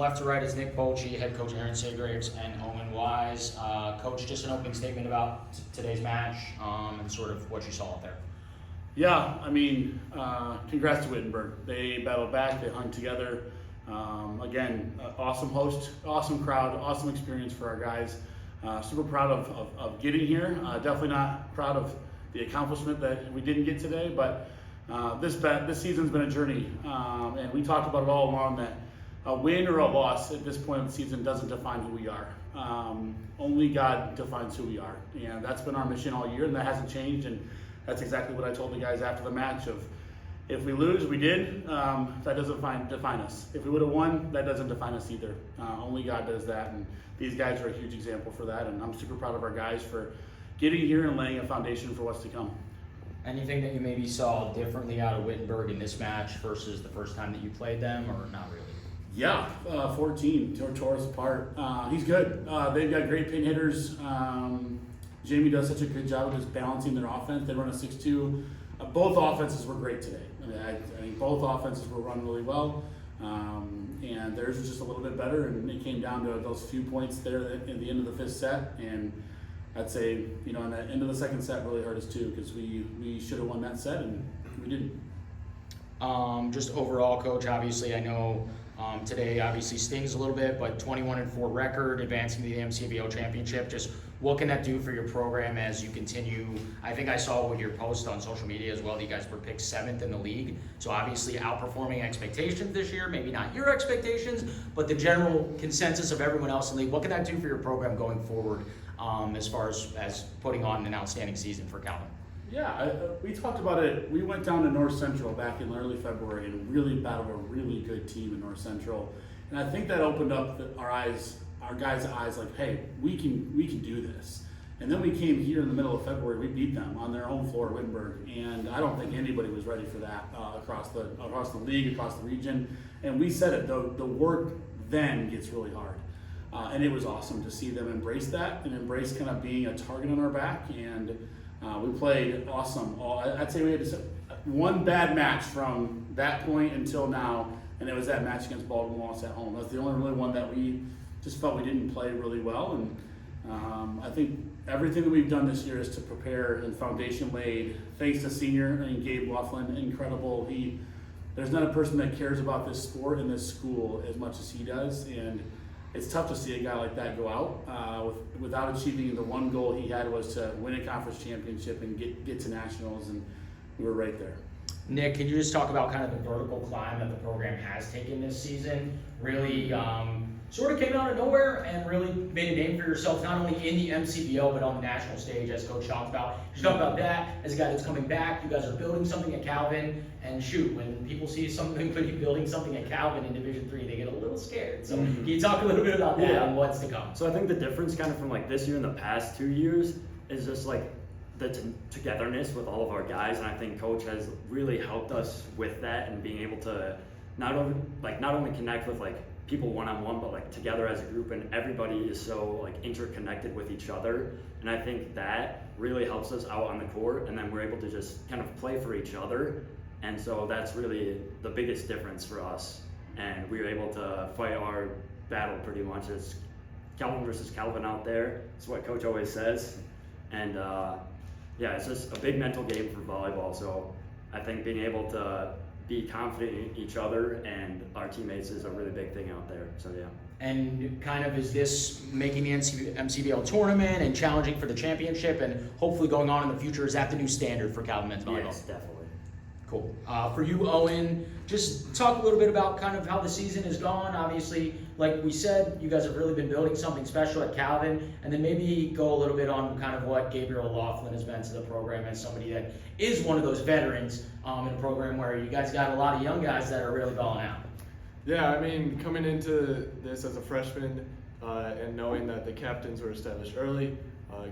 Left to right is Nick Bultje, head coach Aaron Sagraves, and Owen Wise. Coach, just an opening statement about today's match and sort of what you saw out there. Yeah, I mean, congrats to Wittenberg. They battled back, they hung together. Again, awesome host, awesome crowd, awesome experience for our guys. Super proud of getting here. Definitely not proud of the accomplishment that we didn't get today, but this season's been a journey. And we talked about it all along that a win or a loss at this point of the season doesn't define who we are. Only God defines who we are. And that's been our mission all year, and that hasn't changed. And that's exactly what I told the guys after the match of, if we lose, we did, that doesn't define us. If we would have won, that doesn't define us either. Only God does that, and these guys are a huge example for that, and I'm super proud of our guys for getting here and laying a foundation for what's to come. Anything that you maybe saw differently out of Wittenberg in this match versus the first time that you played them, or not really? Yeah, 14, tore us apart. He's good. They've got great pin hitters. Jamie does such a good job of just balancing their offense. They run a 6-2. Both offenses were great today. I think both offenses were run really well, and theirs was just a little bit better, and it came down to those few points there at the end of the fifth set, and I'd say, in the end of the second set really hurt us too, because we should have won that set, and we didn't. Just overall, Coach, obviously I know today obviously stings a little bit, but 21-4 record, advancing to the MCVL Championship. Just what can that do for your program as you continue? I think I saw with your post on social media as well that you guys were picked 7th in the league. So obviously outperforming expectations this year, maybe not your expectations, but the general consensus of everyone else in the league. What can that do for your program going forward as far as putting on an outstanding season for Calvin? Yeah, we talked about it. We went down to North Central back in early February and really battled a really good team in North Central. And I think that opened up our guys' eyes like, hey, we can do this. And then we came here in the middle of February, we beat them on their home floor, Wittenberg. And I don't think anybody was ready for that across the league, across the region. And we said it, the work then gets really hard. And it was awesome to see them embrace that and embrace kind of being a target on our back. And we played awesome. I'd say we had one bad match from that point until now, and it was that match against Baltimore at home. That's the only really one that we just felt we didn't play really well. And I think everything that we've done this year is to prepare and foundation laid. Thanks to senior and Gabe Laughlin, incredible. There's not a person that cares about this sport in this school as much as he does, and it's tough to see a guy like that go out without achieving the one goal he had was to win a conference championship and get to nationals, and we were right there. Nick, can you just talk about kind of the vertical climb that the program has taken this season? Really sort of came out of nowhere and really made a name for yourself, not only in the MCVL, but on the national stage, as Coach talked about. You talk about that as a guy that's coming back. You guys are building something at Calvin, and shoot, when people see somebody building something at Calvin in Division III, they get a little scared. So can you talk a little bit about that and what's to come? So I think the difference kind of from like this year and the past 2 years is just like the togetherness with all of our guys, and I think Coach has really helped us with that and being able to not only connect with like people one-on-one, but like together as a group, and everybody is so like interconnected with each other, and I think that really helps us out on the court, and then we're able to just kind of play for each other, and so that's really the biggest difference for us, and we were able to fight our battle pretty much as Calvin versus Calvin out there. It's what Coach always says, and yeah, it's just a big mental game for volleyball, so I think being able to be confident in each other and our teammates is a really big thing out there, so yeah. And kind of is this making the MCVL tournament and challenging for the championship and hopefully going on in the future, is that the new standard for Calvin men's volleyball? Yes, definitely. Cool. For you, Owen, just talk a little bit about kind of how the season has gone. Obviously, like we said, you guys have really been building something special at Calvin, and then maybe go a little bit on kind of what Gabriel Laughlin has been to the program as somebody that is one of those veterans in a program where you guys got a lot of young guys that are really balling out. Yeah, I mean, coming into this as a freshman and knowing that the captains were established early,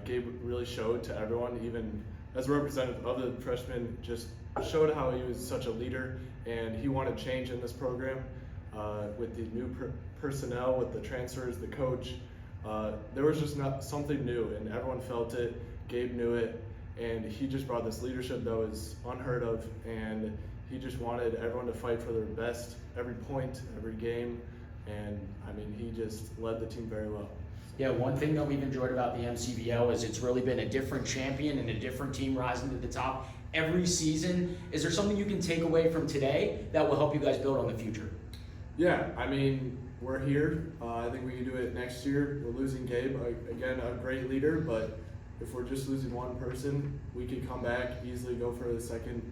Gabe really showed to everyone, even as a representative of the freshmen, just showed how he was such a leader, and he wanted change in this program with the new personnel, with the transfers, the coach. There was just not something new, and everyone felt it. Gabe knew it, and he just brought this leadership that was unheard of, and he just wanted everyone to fight for their best every point, every game, and mean, he just led the team very well. Yeah, one thing that we've enjoyed about the MCVL is it's really been a different champion and a different team rising to the top every season. Is there something you can take away from today that will help you guys build on the future? Yeah, I mean, we're here. I think we can do it next year. We're losing Gabe, again, a great leader, but if we're just losing one person, we could come back, easily go for the second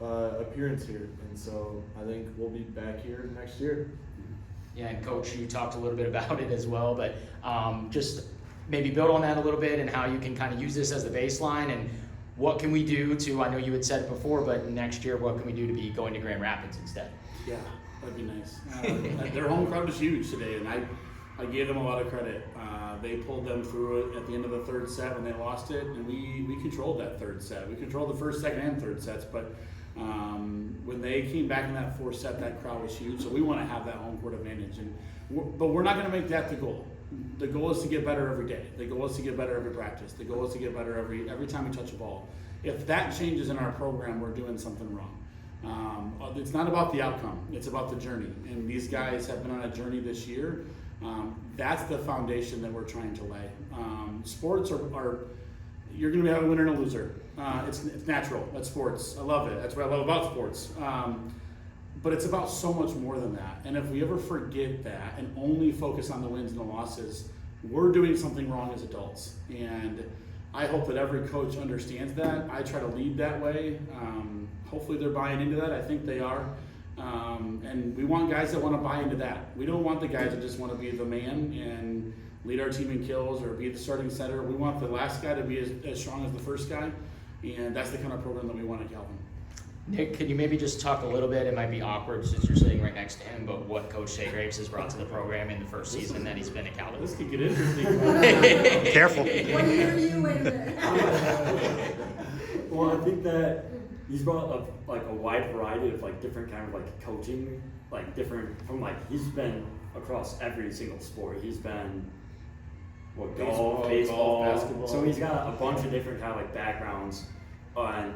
appearance here. And so I think we'll be back here next year. Yeah, and Coach, you talked a little bit about it as well, but just maybe build on that a little bit and how you can kind of use this as the baseline and what can we do to, I know you had said it before, but next year, what can we do to be going to Grand Rapids instead? Yeah, that'd be nice. Their home crowd was huge today, and I gave them a lot of credit. They pulled them through it at the end of the third set when they lost it, and we controlled that third set. We controlled the first, second, and third sets, but when they came back in that fourth set, that crowd was huge. So we want to have that home court advantage, but we're not going to make that the goal. The goal is to get better every day. The goal is to get better every practice. The goal is to get better every time we touch a ball. If that changes in our program, we're doing something wrong. It's not about the outcome. It's about the journey. And these guys have been on a journey this year. That's the foundation that we're trying to lay. Sports are you're going to have a winner and a loser. It's natural. That's sports. I love it. That's what I love about sports. But it's about so much more than that. And if we ever forget that and only focus on the wins and the losses, we're doing something wrong as adults. And I hope that every coach understands that. I try to lead that way. Hopefully they're buying into that. I think they are. And we want guys that want to buy into that. We don't want the guys that just want to be the man and lead our team in kills or be the starting setter. We want the last guy to be as strong as the first guy. And that's the kind of program that we want at Calvin. Nick, could you maybe just talk a little bit, it might be awkward since you're sitting right next to him, but what Coach Sagraves has brought to the program in the first season that he's been at Calvin? This could get interesting. Careful. What year are you in? Well, I think that he's brought a wide variety of different kind of coaching, different from he's been across every single sport. He's been golf, baseball, basketball. So he's got a bunch of different kind of backgrounds and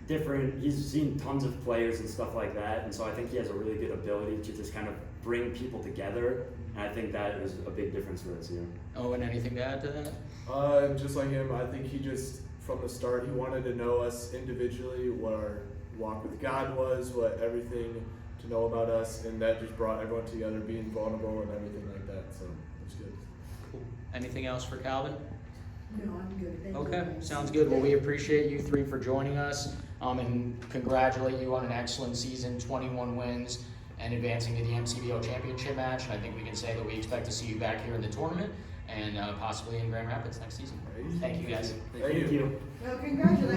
different. He's seen tons of players and stuff like that, and so I think he has a really good ability to just kind of bring people together. And I think that is a big difference for us here. Owen, anything to add to that? Just like him, I think he just, from the start, he wanted to know us individually, what our walk with God was, what everything to know about us, and that just brought everyone together, being vulnerable and everything like that, so it was good. Cool. Anything else for Calvin? No, I'm good. Thank you. Okay, sounds good. Well, we appreciate you three for joining us and congratulate you on an excellent season, 21 wins, and advancing to the MCVL Championship match. And I think we can say that we expect to see you back here in the tournament and possibly in Grand Rapids next season. Thank you, guys. Thank you. Well, congratulations.